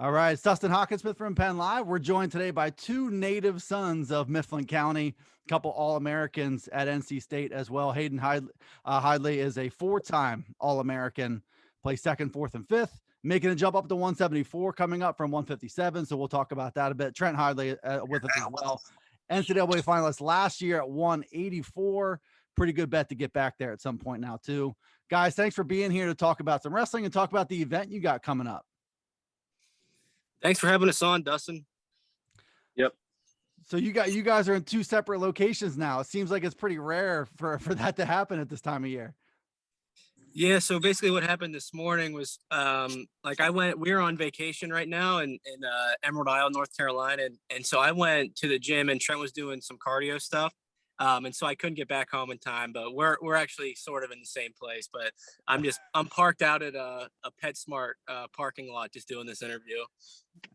All right, it's Dustin Hockensmith from PennLive. We're joined today by two native sons of Mifflin County, a couple All-Americans at NC State as well. Hayden Hidlay is a four-time All-American, plays second, fourth, and fifth, making a jump up to 174, coming up from 157. So we'll talk about that a bit. Trent Hidlay with us as well. NCAA finalist last year at 184. Pretty good bet to get back there at some point now, too. Guys, thanks for being here to talk about some wrestling and talk about the event you got coming up. Thanks for having us on, Dustin. Yep. So you guys are in two separate locations now. It seems like it's pretty rare for that to happen at this time of year. Yeah, so basically what happened this morning was we're on vacation right now in Emerald Isle, North Carolina. And so I went to the gym and Trent was doing some cardio stuff. And so I couldn't get back home in time, but we're actually sort of in the same place, but I'm parked out at a PetSmart parking lot, just doing this interview.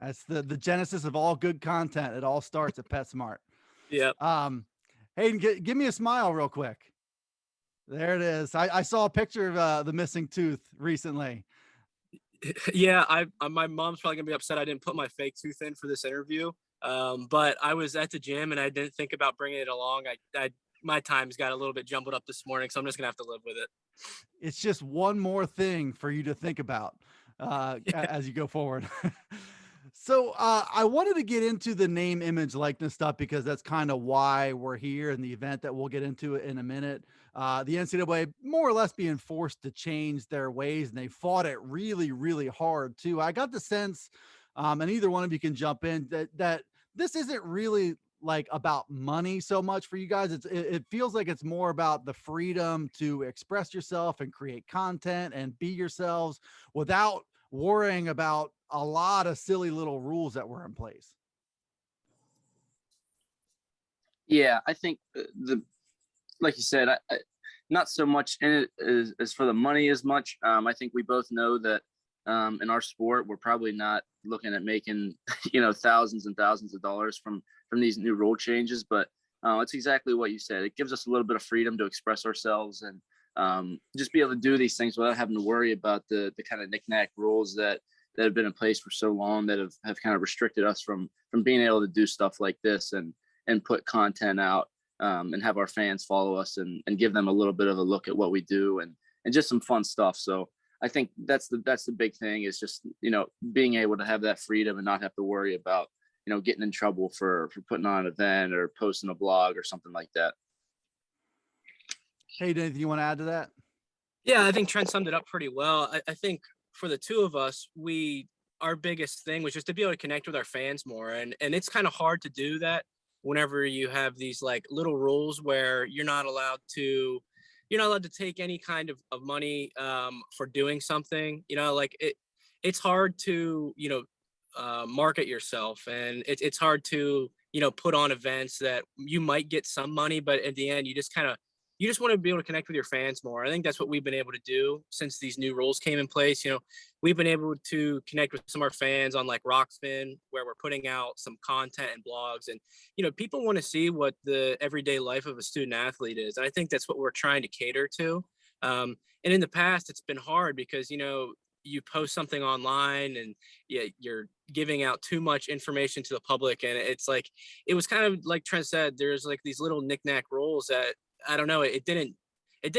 That's the genesis of all good content. It all starts at PetSmart. Yeah. Hayden, give me a smile real quick. There it is. I saw a picture of the missing tooth recently. Yeah. My mom's probably gonna be upset I didn't put my fake tooth in for this interview. But I was at the gym and I didn't think about bringing it along. My time's got a little bit jumbled up this morning, so I'm just gonna have to live with it. It's just one more thing for you to think about as you go forward. So I wanted to get into the name, image, likeness stuff because that's kind of why we're here in the event that we'll get into it in a minute. The NCAA more or less being forced to change their ways, and they fought it really, really hard too. I got the sense, and either one of you can jump in, that this isn't really like about money so much for you guys. It feels like it's more about the freedom to express yourself and create content and be yourselves without worrying about a lot of silly little rules that were in place. Yeah, I think like you said, I not so much in it as for the money as much. I think we both know that in our sport, we're probably not looking at making, thousands and thousands of dollars from these new rule changes, but it's exactly what you said. It gives us a little bit of freedom to express ourselves and just be able to do these things without having to worry about the kind of knick-knack rules that have been in place for so long that have kind of restricted us from being able to do stuff like this and put content out and have our fans follow us and give them a little bit of a look at what we do and just some fun stuff. So I think that's the big thing is just, being able to have that freedom and not have to worry about, getting in trouble for putting on an event or posting a blog or something like that. Hey, anything you want to add to that? Yeah, I think Trent summed it up pretty well. I think for the two of us, our biggest thing was just to be able to connect with our fans more. And it's kind of hard to do that whenever you have these like little rules where you're not allowed to take any kind of money for doing something, it's hard to, market yourself, and it's hard to, put on events that you might get some money, but at the end, you just want to be able to connect with your fans more. I think that's what we've been able to do since these new rules came in place. We've been able to connect with some of our fans on like Rockspin, where we're putting out some content and blogs, and, people want to see what the everyday life of a student athlete is. And I think that's what we're trying to cater to. And in the past, it's been hard because, you post something online and you're giving out too much information to the public. And it's like, it was kind of like Trent said, there's like these little knick-knack rules that, I don't know, it didn't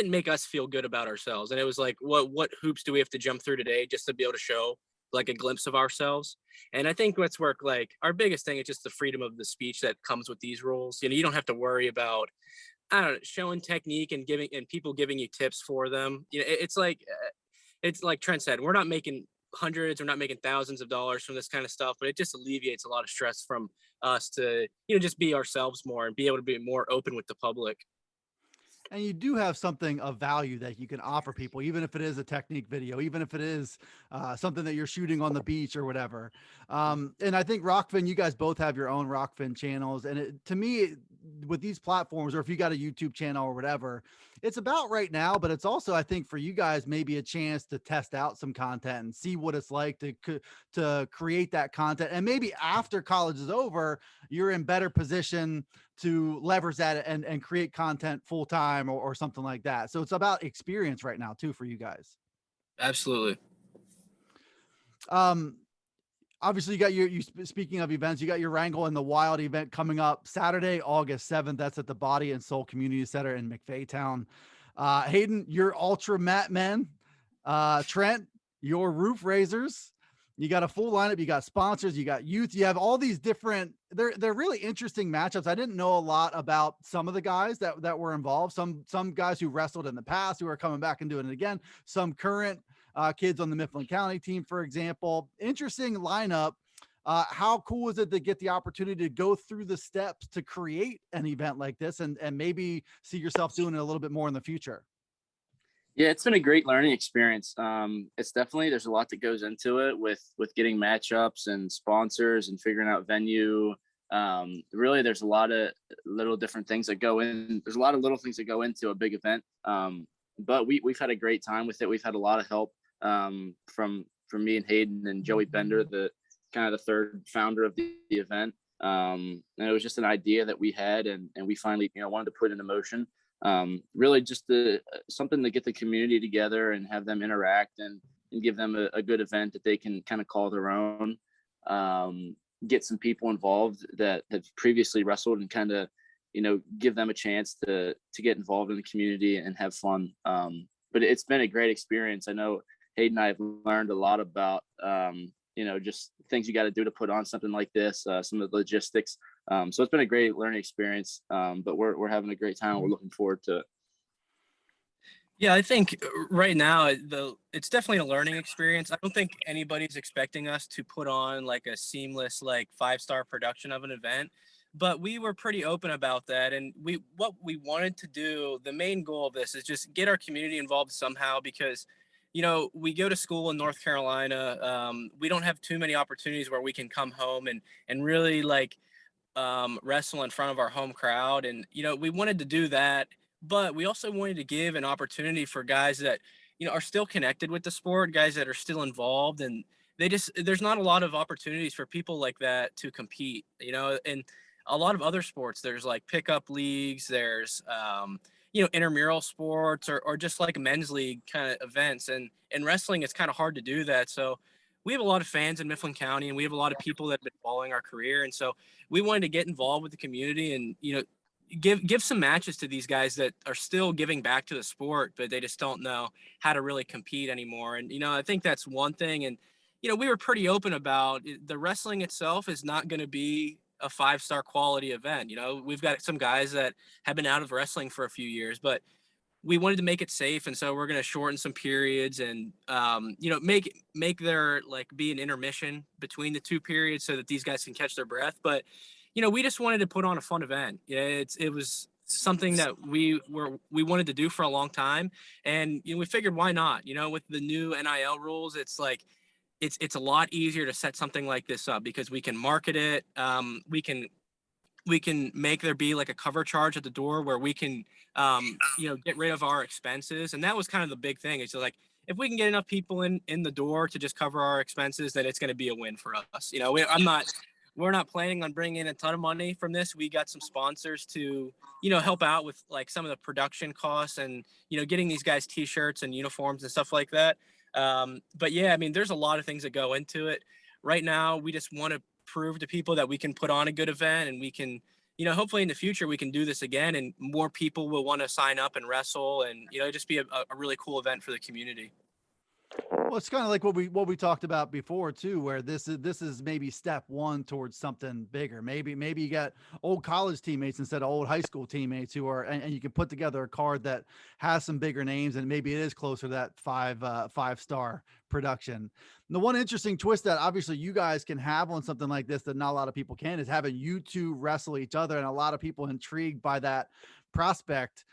make us feel good about ourselves. And it was like, what hoops do we have to jump through today just to be able to show like a glimpse of ourselves? And I think that's where like our biggest thing is just the freedom of the speech that comes with these rules. You don't have to worry about, I don't know, showing technique and people giving you tips for them. It's like Trent said, we're not making hundreds, we're not making thousands of dollars from this kind of stuff, but it just alleviates a lot of stress from us to, just be ourselves more and be able to be more open with the public. And you do have something of value that you can offer people, even if it is a technique video, even if it is something that you're shooting on the beach or whatever. And I think Rockfin, you guys both have your own Rockfin channels. And to me, with these platforms, or if you got a YouTube channel or whatever, it's about right now, but it's also, I think for you guys, maybe a chance to test out some content and see what it's like to create that content. And maybe after college is over, you're in better position to leverage that and create content full time or something like that. So it's about experience right now too, for you guys. Absolutely. obviously you got speaking of events, you got your Wrangle in the Wild event coming up Saturday, August 7th. That's at the Body and Soul Community Center in McVeigh. Hayden, your Ultra Mat Men, Trent, your Roof Raisers. You got a full lineup. You got sponsors. You got youth. You have all these different. They're really interesting matchups. I didn't know a lot about some of the guys that were involved. Some guys who wrestled in the past who are coming back and doing it again. Some current kids on the Mifflin County team, for example. Interesting lineup. How cool is it to get the opportunity to go through the steps to create an event like this and maybe see yourself doing it a little bit more in the future? Yeah, it's been a great learning experience. It's definitely, there's a lot that goes into it with getting matchups and sponsors and figuring out venue. Really, there's a lot of little different things that go in. There's a lot of little things that go into a big event. But we've had a great time with it. We've had a lot of help from me and Hayden and Joey Bender, the kind of the third founder of the event. And it was just an idea that we had, and we finally, wanted to put into motion. Really just something to get the community together and have them interact and give them a good event that they can kind of call their own. Get some people involved that have previously wrestled and kind of, give them a chance to get involved in the community and have fun. But it's been a great experience. I know Hayden and I have learned a lot about, just things you got to do to put on something like this, some of the logistics. So it's been a great learning experience, but we're having a great time. We're looking forward to it. Yeah, I think right now it's definitely a learning experience. I don't think anybody's expecting us to put on like a seamless, like 5-star production of an event, but we were pretty open about that. And what we wanted to do, the main goal of this is just get our community involved somehow, because we go to school in North Carolina. We don't have too many opportunities where we can come home and really wrestle in front of our home crowd. And, we wanted to do that, but we also wanted to give an opportunity for guys that, are still connected with the sport, guys that are still involved. And there's not a lot of opportunities for people like that to compete, and a lot of other sports, there's like pickup leagues, there's, intramural sports or just like men's league kind of events. And in wrestling, it's kind of hard to do that. So we have a lot of fans in Mifflin County, and we have a lot of people that have been following our career. And so we wanted to get involved with the community and, give some matches to these guys that are still giving back to the sport, but they just don't know how to really compete anymore. And, I think that's one thing. And, we were pretty open about the wrestling itself is not going to be a 5-star quality event. We've got some guys that have been out of wrestling for a few years, but we wanted to make it safe. And so we're going to shorten some periods and, make there be an intermission between the two periods so that these guys can catch their breath. But, we just wanted to put on a fun event. It was something that we wanted to do for a long time. And, we figured, why not? With the new NIL rules, it's like, it's a lot easier to set something like this up because we can market it. We can make there be like a cover charge at the door where we can, get rid of our expenses. And that was kind of the big thing. It's like, if we can get enough people in the door to just cover our expenses, then it's going to be a win for us. We're not planning on bringing in a ton of money from this. We got some sponsors to, help out with like some of the production costs and, getting these guys t-shirts and uniforms and stuff like that. But yeah, there's a lot of things that go into it. Right now, we just want to prove to people that we can put on a good event, and we can, hopefully in the future we can do this again and more people will want to sign up and wrestle and, just be a really cool event for the community. Well, it's kind of like what we talked about before too, where this is maybe step one towards something bigger. Maybe you got old college teammates instead of old high school teammates who are, and you can put together a card that has some bigger names, and maybe it is closer to that 5-star production. And the one interesting twist that obviously you guys can have on something like this that not a lot of people can is having you two wrestle each other, and a lot of people intrigued by that prospect.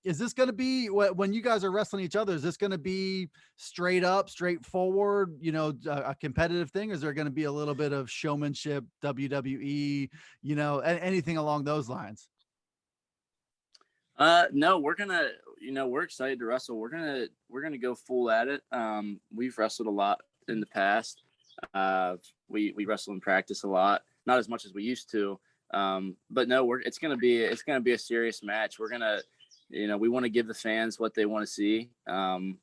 Is this going to be, when you guys are wrestling each other, is this going to be straight up, straightforward, a competitive thing? Or is there going to be a little bit of showmanship, WWE, anything along those lines? No, we're excited to wrestle. We're going to go full at it. We've wrestled a lot in the past. We wrestle in practice a lot, not as much as we used to. But no, it's going to be a serious match. We're going to, we want to give the fans what they want to see. I'm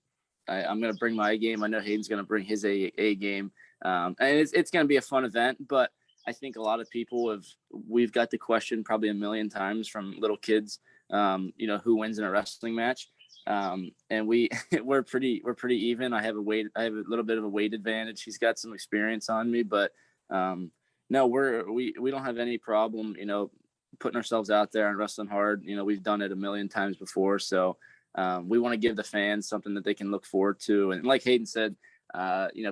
going to bring my A game. I know Hayden's going to bring his A game. And it's going to be a fun event, but I think a lot of people we've got the question probably a million times from little kids, who wins in a wrestling match. And we're pretty even. I have a little bit of a weight advantage. He's got some experience on me, but no, we don't have any problem, putting ourselves out there and wrestling hard. We've done it a million times before. So we want to give the fans something that they can look forward to. And like Hayden said,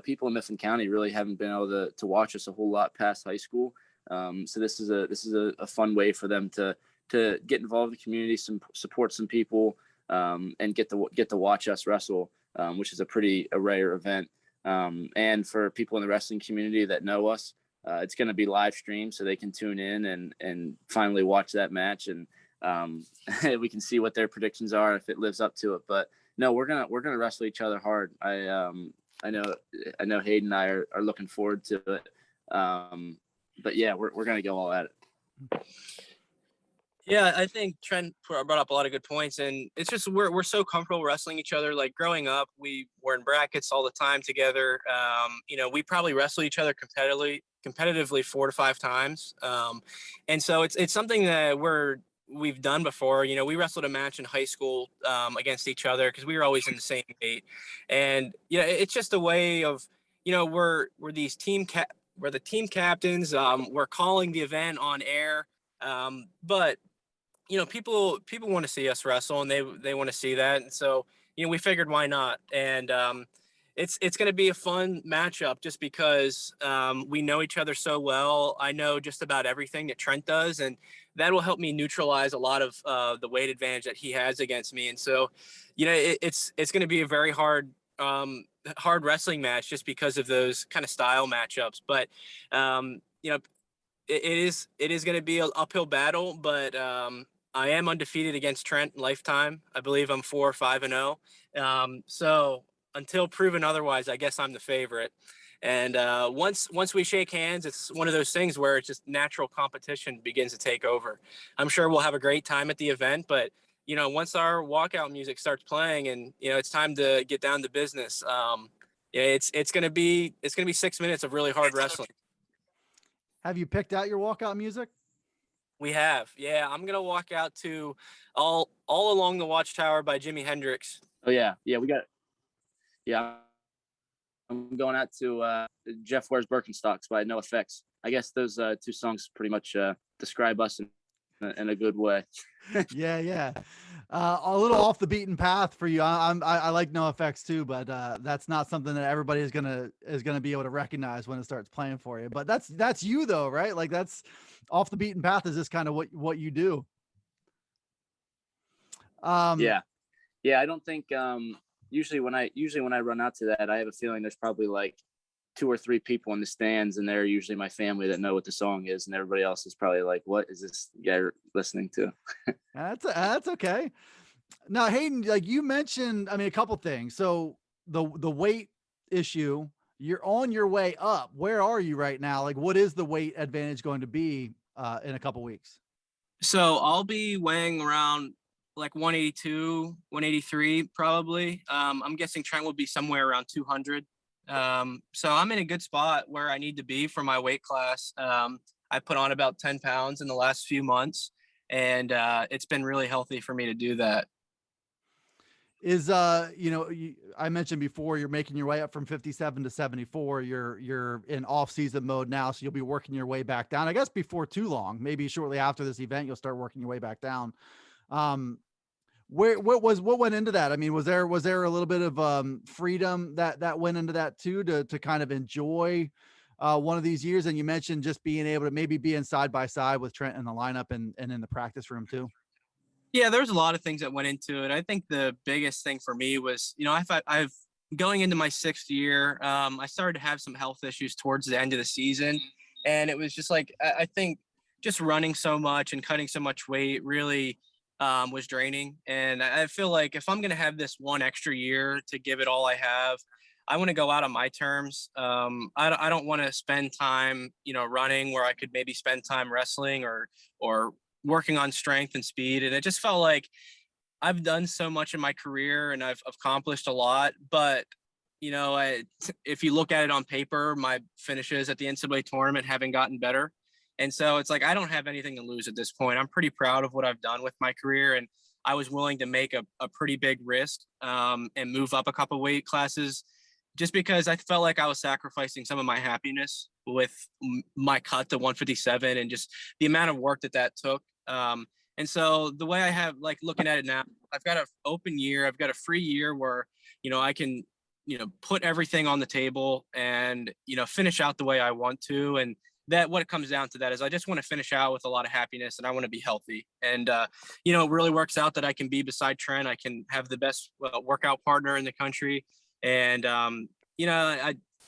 people in Mifflin County really haven't been able to watch us a whole lot past high school. So this is a fun way for them to get involved in the community, support some people, and get to watch us wrestle, which is a rare event. And for people in the wrestling community that know us, it's going to be live streamed, so they can tune in and finally watch that match, and we can see what their predictions are if it lives up to it. But no, we're gonna wrestle each other hard. I know Hayden and I are looking forward to it. But yeah, we're gonna go all at it. Yeah, I think Trent brought up a lot of good points, and it's just we're so comfortable wrestling each other. Like growing up, we were in brackets all the time together. We probably wrestle each other competitively 4 to 5 times, and so it's something that we've done before. We wrestled a match in high school against each other because we were always in the same gate, and it's just a way of we're these we're the team captains. We're calling the event on air, but people want to see us wrestle, and they want to see that. And so, we figured why not? And it's going to be a fun matchup just because we know each other so well. I know just about everything that Trent does, and that will help me neutralize a lot of the weight advantage that he has against me. And so, it's going to be a very hard wrestling match just because of those kind of style matchups. But, it is going to be an uphill battle, but I am undefeated against Trent in lifetime. I believe I'm 4-5-0. So until proven otherwise, I guess I'm the favorite. And once we shake hands, it's one of those things where it's just natural competition begins to take over. I'm sure we'll have a great time at the event, but once our walkout music starts playing and it's time to get down to business, it's gonna be 6 minutes of really hard wrestling. Have you picked out your walkout music? We have, yeah. I'm gonna walk out to all along the Watchtower by Jimi Hendrix. Oh yeah, we got. Yeah, I'm going out to Jeff Wears Birkenstocks by No Effects. I guess those 2 songs pretty much describe us in a good way. Yeah. A little off the beaten path for you. I like No Effects too, but that's not something that everybody is gonna be able to recognize when it starts playing for you. But that's you though, right? Like that's off the beaten path is just kind of what you do. Yeah. I don't think usually when I run out to that, I have a feeling there's probably like 2 or 3 people in the stands, and they're usually my family that know what the song is, and everybody else is probably like, what is this guy listening to? That's okay. Now, Hayden, like you mentioned, I mean, a couple things. So the weight issue, you're on your way up. Where are you right now? Like, what is the weight advantage going to be in a couple weeks? So I'll be weighing around like 182, 183 probably. I'm guessing Trent will be somewhere around 200. So I'm in a good spot where I need to be for my weight class. I put on about 10 pounds in the last few months, and it's been really healthy for me to do that. Is I mentioned before you're making your way up from 57 to 74. You're in off season mode now, so you'll be working your way back down. I guess before too long, maybe shortly after this event, you'll start working your way back down. What went into that? I mean, was there a little bit of freedom that went into that too, to kind of enjoy one of these years? And you mentioned just being able to maybe be in side by side with Trent in the lineup and in the practice room too. Yeah, there's a lot of things that went into it. I think the biggest thing for me was, I've going into my 6th year, I started to have some health issues towards the end of the season. And it was just like, I think just running so much and cutting so much weight really was draining. And I feel like if I'm going to have this one extra year to give it all I have, I want to go out on my terms. I don't want to spend time, running where I could maybe spend time wrestling or working on strength and speed. And it just felt like I've done so much in my career and I've accomplished a lot, but if you look at it on paper, my finishes at the NCAA tournament haven't gotten better. And so it's like, I don't have anything to lose at this point. I'm pretty proud of what I've done with my career. And I was willing to make a pretty big risk and move up a couple weight classes just because I felt like I was sacrificing some of my happiness with my cut to 157 and just the amount of work that took. And so the way I have, like, looking at it now, I've got an open year. I've got a free year where, I can, put everything on the table and, finish out the way I want to. And that what it comes down to that is I just want to finish out with a lot of happiness and I want to be healthy. And, it really works out that I can be beside Trent. I can have the best workout partner in the country. And,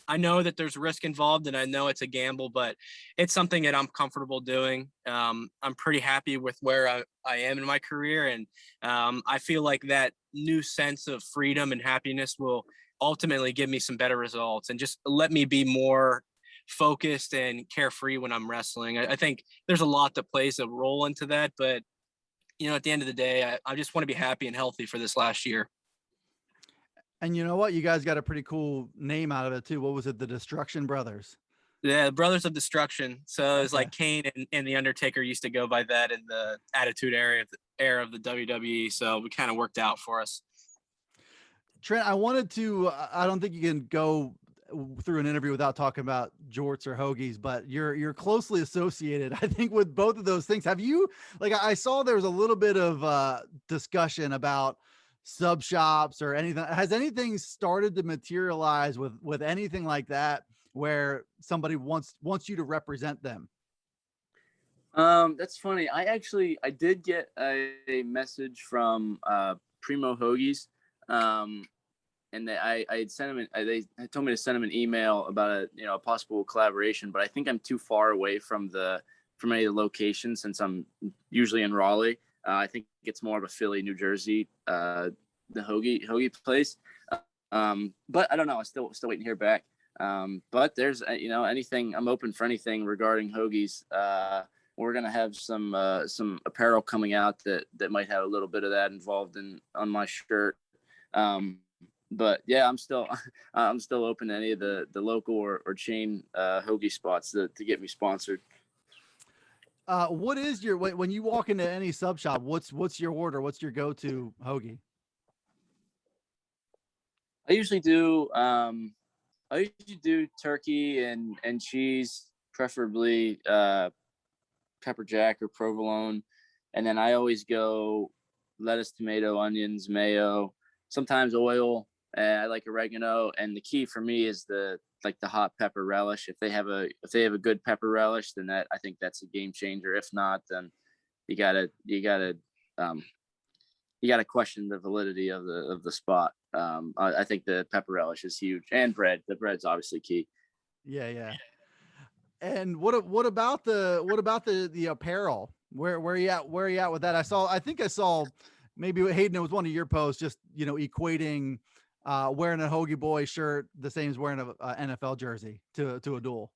I know that there's risk involved and I know it's a gamble, but it's something that I'm comfortable doing. I'm pretty happy with where I am in my career. And I feel like that new sense of freedom and happiness will ultimately give me some better results and just let me be more focused and carefree when I'm wrestling. I think there's a lot that plays a role into that, but at the end of the day, I just want to be happy and healthy for this last year. And you know what? You guys got a pretty cool name out of it too. What was it? The Destruction Brothers. Yeah, Brothers of Destruction. So it's like Kane and The Undertaker used to go by that in the Attitude era of the WWE. So we kind of worked out for us. Trent, I wanted to, I don't think you can go through an interview without talking about jorts or hoagies, but you're closely associated, I think, with both of those things. Have you, like, I saw there was a little bit of discussion about sub shops or anything. Has anything started to materialize with anything like that where somebody wants you to represent them? That's funny. I did get a message from Primo Hoagies, and I had sent him. They had told me to send him an email about a possible collaboration, but I think I'm too far away from any of the locations since I'm usually in Raleigh. I think it's more of a Philly, New Jersey, the hoagie place. But I don't know. I'm still waiting to hear back. But there's anything. I'm open for anything regarding hoagies. We're gonna have some apparel coming out that might have a little bit of that involved on my shirt. But yeah, I'm still open to any of the local or chain hoagie spots to get me sponsored. What is your, when you walk into any sub shop, what's your order? What's your go-to hoagie? I usually do turkey and cheese, preferably pepper jack or provolone, and then I always go lettuce, tomato, onions, mayo, sometimes oil. I like oregano, and the key for me is the hot pepper relish. If they have a good pepper relish, then I think that's a game changer. If not, then you gotta question the validity of the spot. I think the pepper relish is huge, and bread. The bread's obviously key. Yeah. And what about the apparel? Where are you at? Where are you at with that? I think I saw maybe Hayden, it was one of your posts, just equating wearing a Hoagie Boy shirt the same as wearing a NFL jersey to a duel.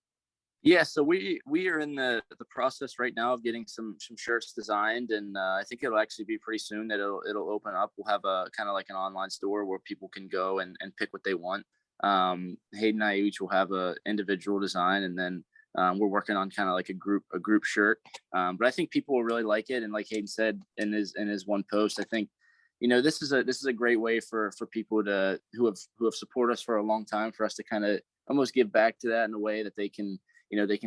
Yeah, so we are in the process right now of getting some shirts designed, and I think it'll actually be pretty soon that it'll open up. We'll have a kind of like an online store where people can go and pick what they want. Hayden and I each will have a individual design, and then we're working on kind of like a group shirt. But I think people will really like it, and like Hayden said in his one post, I think this is a great way for people who have supported us for a long time, for us to kind of almost give back to that in a way that they can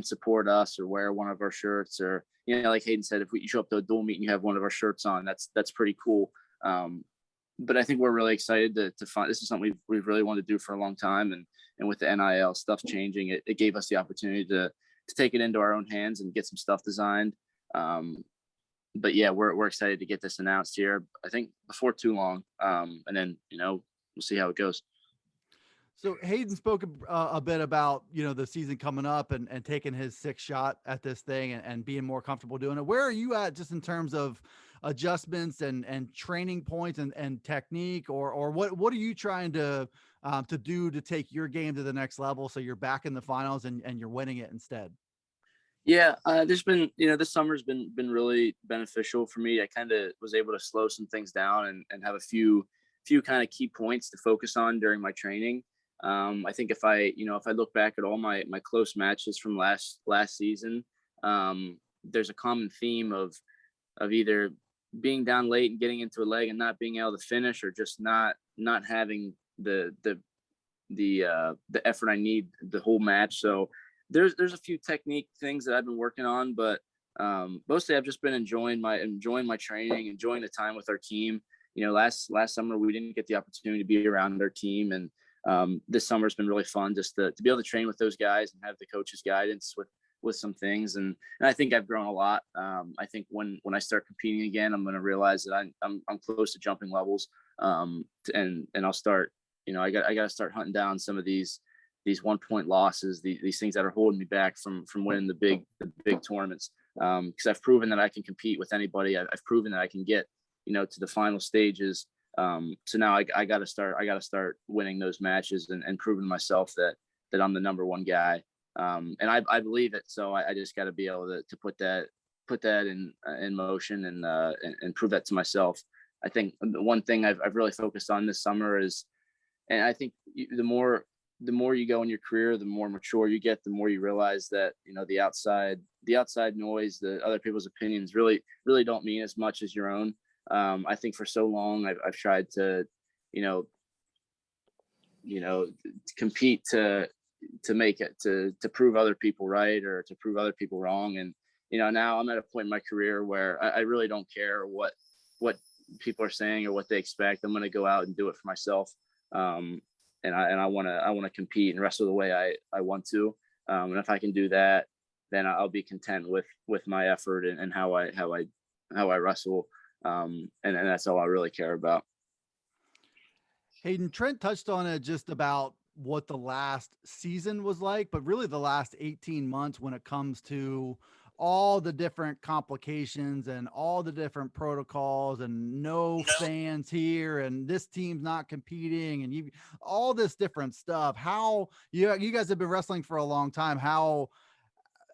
support us or wear one of our shirts, or like Hayden said, if you show up to a dual meet and you have one of our shirts on, that's pretty cool. But I think we're really excited to find, this is something we've really wanted to do for a long time, and with the NIL stuff changing, it gave us the opportunity to take it into our own hands and get some stuff designed. But yeah, we're excited to get this announced here, I think before too long. And then, we'll see how it goes. So Hayden spoke a bit about, the season coming up and taking his sixth shot at this thing and being more comfortable doing it. Where are you at just in terms of adjustments and training points and technique, or what are you trying to do to take your game to the next level so you're back in the finals and you're winning it instead? Yeah, there's been, this summer's been really beneficial for me. I kind of was able to slow some things down and have a few kind of key points to focus on during my training. I think if I look back at all my close matches from last season, there's a common theme of either being down late and getting into a leg and not being able to finish, or just not having the effort I need the whole match. So there's a few technique things that I've been working on, but mostly I've just been enjoying my training, enjoying the time with our team. Last summer we didn't get the opportunity to be around our team, and this summer's been really fun just to be able to train with those guys and have the coach's guidance with some things. And I think I've grown a lot. I think when I start competing again, I'm going to realize that I'm close to jumping levels. And I'll start, I got to start hunting down some of these 1-point losses, these things that are holding me back from winning the big tournaments. Because I've proven that I can compete with anybody. I've proven that I can get, to the final stages. So now I got to start winning those matches and proving to myself that I'm the number one guy. And I believe it. So I just got to be able to put that in motion and prove that to myself. I think the one thing I've really focused on this summer is, and I think the more you go in your career, the more mature you get, the more you realize that, the outside noise, the other people's opinions really don't mean as much as your own. I think for so long I've tried to, compete to make it, to prove other people right or to prove other people wrong. And, now I'm at a point in my career where I really don't care what people are saying or what they expect. I'm going to go out and do it for myself. And I want to compete and wrestle the way I want to. And if I can do that, then I'll be content with my effort and how I wrestle. And that's all I really care about. Hayden, Trent touched on it just about what the last season was like, but really the last 18 months when it comes to all the different complications and all the different protocols and no fans here and this team's not competing and all this different stuff. How you guys have been wrestling for a long time. How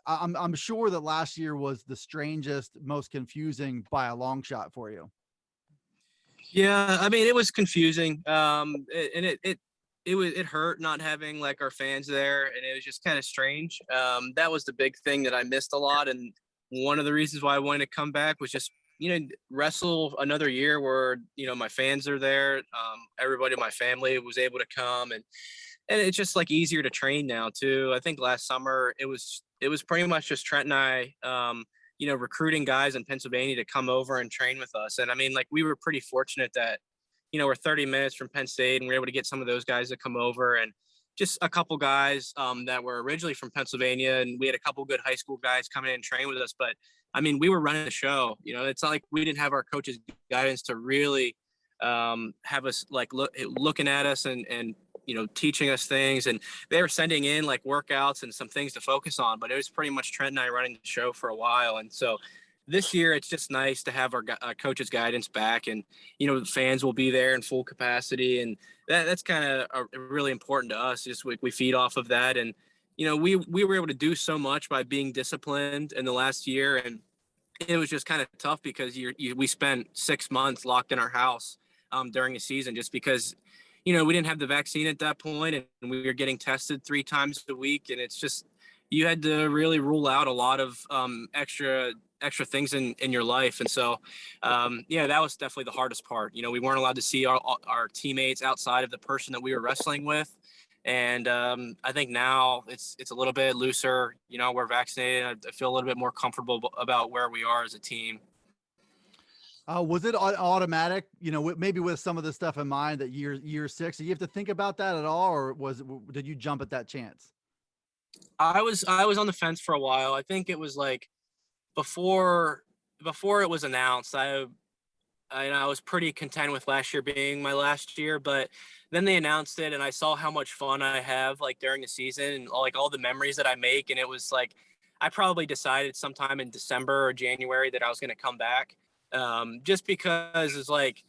I'm sure that last year was the strangest, most confusing by a long shot for you. Yeah, I mean, it was confusing. And it hurt not having like our fans there, and it was just kind of strange. That was the big thing that I missed a lot, and one of the reasons why I wanted to come back was just wrestle another year where my fans are there. Everybody in my family was able to come, and it's just like easier to train now too. I think last summer it was pretty much just Trent and I. Recruiting guys in Pennsylvania to come over and train with us. And I mean, like, we were pretty fortunate that, we're 30 minutes from Penn State and we were able to get some of those guys to come over, and just a couple guys that were originally from Pennsylvania. And we had a couple good high school guys come in and train with us. But I mean, we were running the show. It's not like we didn't have our coaches' guidance to really have us like looking at us and teaching us things, and they were sending in like workouts and some things to focus on, but it was pretty much Trent and I running the show for a while. And so this year it's just nice to have our coach's guidance back, and fans will be there in full capacity, and that's kind of really important to us. Just we feed off of that, and we were able to do so much by being disciplined in the last year, and it was just kind of tough because we spent 6 months locked in our house during the season, just because we didn't have the vaccine at that point, and we were getting tested 3 times a week. And it's just, you had to really rule out a lot of extra things in your life. And so, that was definitely the hardest part. We weren't allowed to see our teammates outside of the person that we were wrestling with. And I think now it's a little bit looser. We're vaccinated. I feel a little bit more comfortable about where we are as a team. Was it automatic, maybe with some of the stuff in mind that year 6, did you have to think about that at all? Or did you jump at that chance? I was on the fence for a while. I think it was like before it was announced, I was pretty content with last year being my last year, but then they announced it and I saw how much fun I have like during the season and like all the memories that I make. And it was like, I probably decided sometime in December or January that I was going to come back. Just because it's like,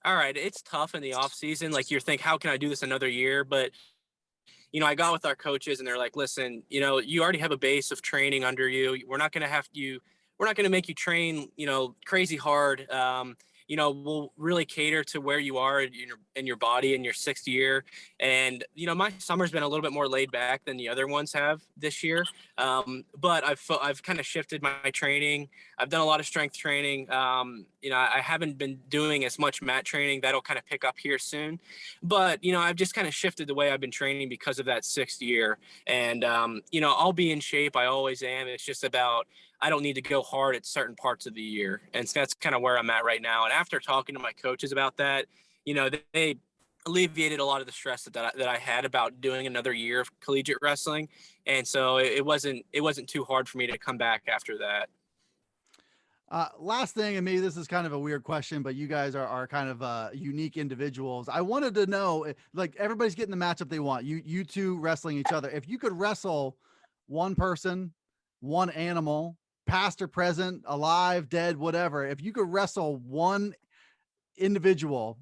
all right, it's tough in the off season. Like, you think, how can I do this another year? But, I got with our coaches and they're like, listen, you already have a base of training under you. We're not going to make you train, crazy hard. We'll really cater to where you are in in your body in your 6th year. And, you know, my summer's been a little bit more laid back than the other ones have this year. But I've kind of shifted my training. I've done a lot of strength training. You know, I haven't been doing as much mat training. That'll kind of pick up here soon. But, you know, I've just kind of shifted the way I've been training because of that 6th year. And, you know, I'll be in shape. I always am. It's just about, I don't need to go hard at certain parts of the year. And so that's kind of where I'm at right now. And after talking to my coaches about that, you know, they alleviated a lot of the stress that I had about doing another year of collegiate wrestling. And so it wasn't too hard for me to come back after that. Last thing, and maybe this is kind of a weird question, but you guys are kind of unique individuals. I wanted to know, like, everybody's getting the matchup they want. You two wrestling each other. If you could wrestle one person, one animal, past or present, alive, dead, whatever, if you could wrestle one individual,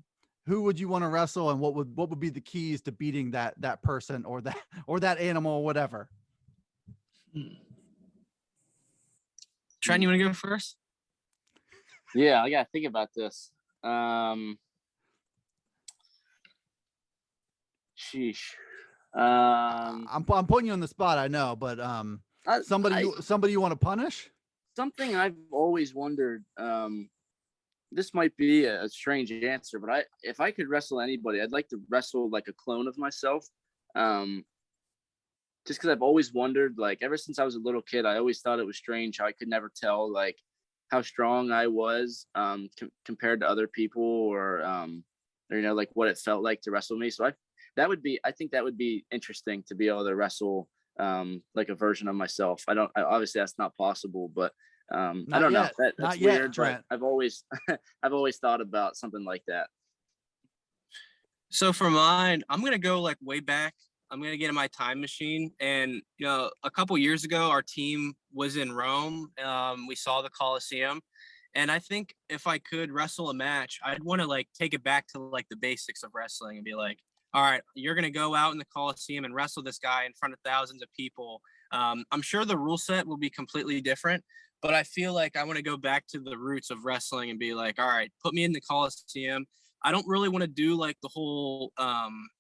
who would you want to wrestle, and what would be the keys to beating that person or that animal or whatever? Trent, you want to go first? Yeah, I gotta think about this. Sheesh. I'm putting you on the spot, I know, but somebody you want to punish? Something I've always wondered. This might be a strange answer, but if I could wrestle anybody, I'd like to wrestle like a clone of myself. Just because I've always wondered, like, ever since I was a little kid, I always thought it was strange how I could never tell, like, how strong I was compared to other people, or you know, like what it felt like to wrestle me. So I think that would be interesting to be able to wrestle like a version of myself. Obviously that's not possible, but I don't know. That's not weird, yet, Trent. but I've always thought about something like that. So for mine, I'm going to go like way back. I'm going to get in my time machine. And, you know, a couple years ago, our team was in Rome. We saw the Coliseum. And I think if I could wrestle a match, I'd want to like take it back to like the basics of wrestling and be like, all right, you're going to go out in the Coliseum and wrestle this guy in front of thousands of people. I'm sure the rule set will be completely different, but I feel like I want to go back to the roots of wrestling and be like, all right, put me in the Coliseum. I don't really want to do like the whole,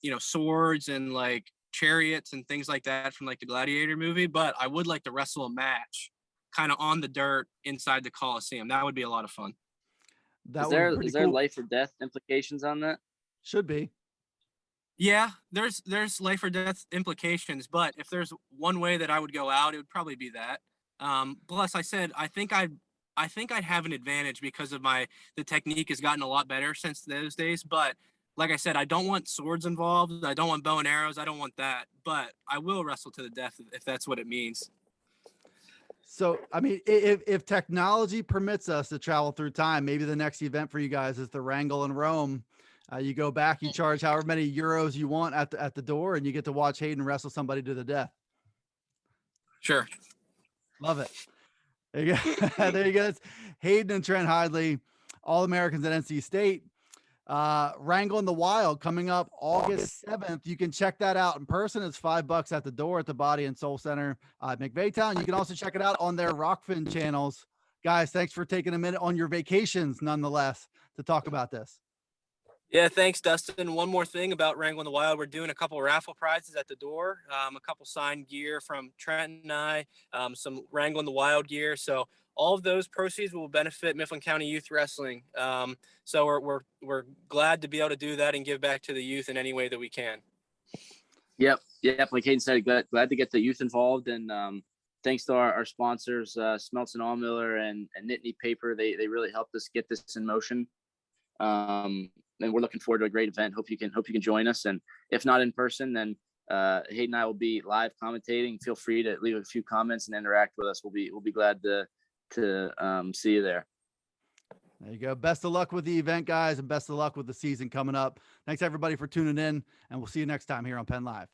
you know, swords and like chariots and things like that from like the Gladiator movie, but I would like to wrestle a match kind of on the dirt inside the Coliseum. That would be a lot of fun. Is there life or death implications on that? Should be. Yeah, there's life or death implications, but if there's one way that I would go out, it would probably be that. Plus, I said I think I'd have an advantage because of the technique has gotten a lot better since those days. But like I said, I don't want swords involved. I don't want bow and arrows. I don't want that. But I will wrestle to the death if that's what it means. So, I mean, if technology permits us to travel through time, maybe the next event for you guys is the Wrangle in Rome. You go back, you charge however many euros you want at the door, and you get to watch Hayden wrestle somebody to the death. Sure. Love it. There you go. There you go. It's Hayden and Trent Hidlay, All-Americans at NC State. Wrangle in the Wild coming up August 7th. You can check that out in person. It's $5 at the door at the Body and Soul Center McVaytown. You can also check it out on their Rockfin channels. Guys, thanks for taking a minute on your vacations, nonetheless, to talk about this. Yeah, thanks, Dustin. One more thing about Wrangle in the Wild. We're doing a couple raffle prizes at the door, a couple signed gear from Trent and I, some Wrangle in the Wild gear. So all of those proceeds will benefit Mifflin County Youth Wrestling. So we're glad to be able to do that and give back to the youth in any way that we can. Yep. Like Hayden said, glad to get the youth involved, and thanks to our sponsors, Smeltz and Allmiller and Nittany Paper. They really helped us get this in motion. And we're looking forward to a great event. Hope you can join us. And if not in person, then Hayden and I will be live commentating. Feel free to leave a few comments and interact with us. We'll be glad to see you there. There you go. Best of luck with the event, guys, and best of luck with the season coming up. Thanks everybody for tuning in, and we'll see you next time here on Penn Live.